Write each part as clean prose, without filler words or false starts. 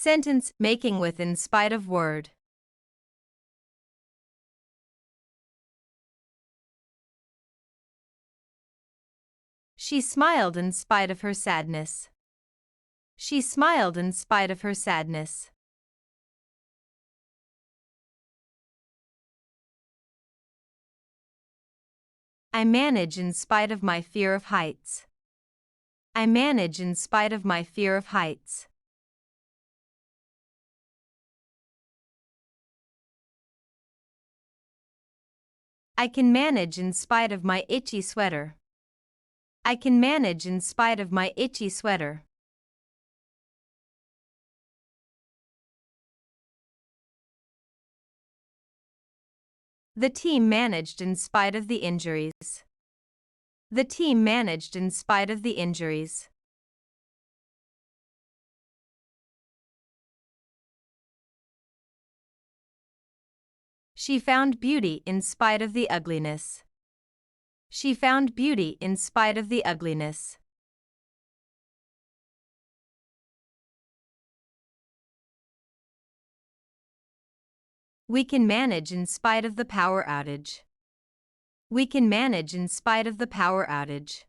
Sentence making with in spite of word. She smiled in spite of her sadness. She smiled in spite of her sadness. I manage in spite of my fear of heights. I manage in spite of my fear of heights. I can manage in spite of my itchy sweater. I can manage in spite of my itchy sweater. The team managed in spite of the injuries. The team managed in spite of the injuries. She found beauty in spite of the ugliness. She found beauty in spite of the ugliness. We can manage in spite of the power outage. We can manage in spite of the power outage.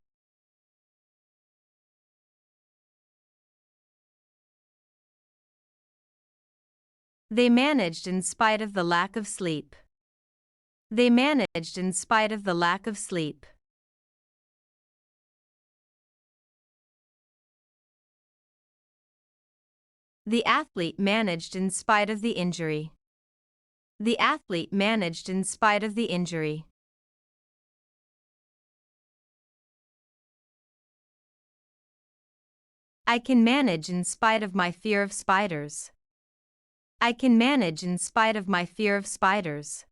They managed in spite of the lack of sleep. They managed in spite of the lack of sleep. The athlete managed in spite of the injury. The athlete managed in spite of the injury. I can manage in spite of my fear of spiders. I can manage in spite of my fear of spiders.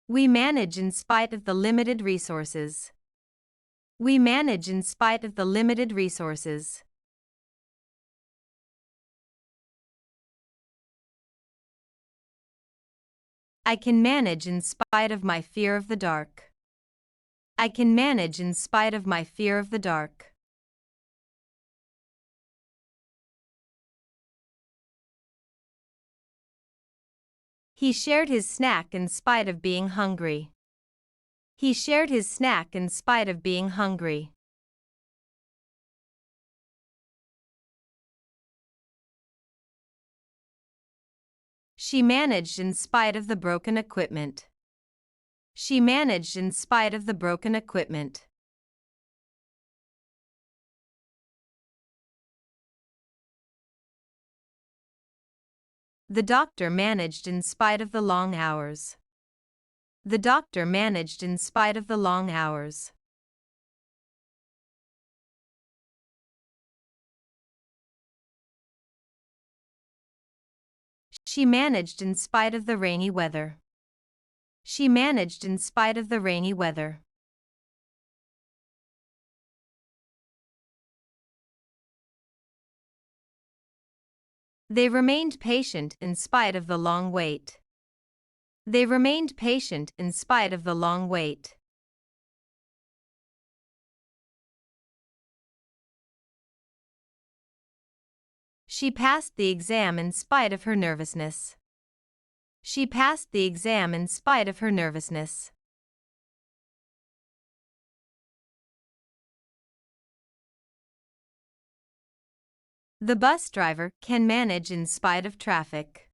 We manage in spite of the limited resources. We manage in spite of the limited resources. I can manage in spite of my fear of the dark. I can manage in spite of my fear of the dark. He shared his snack in spite of being hungry. He shared his snack in spite of being hungry. She managed in spite of the broken equipment. She managed in spite of the broken equipment. The doctor managed in spite of the long hours. The doctor managed in spite of the long hours. She managed in spite of the rainy weather. She managed in spite of the rainy weather. They remained patient in spite of the long wait. They remained patient in spite of the long wait. She passed the exam in spite of her nervousness. She passed the exam in spite of her nervousness. The bus driver can manage in spite of traffic.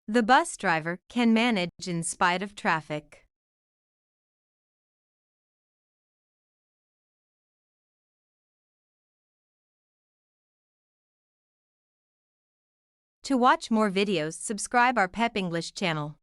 The bus driver can manage in spite of traffic. To watch more videos, subscribe our PEP English channel.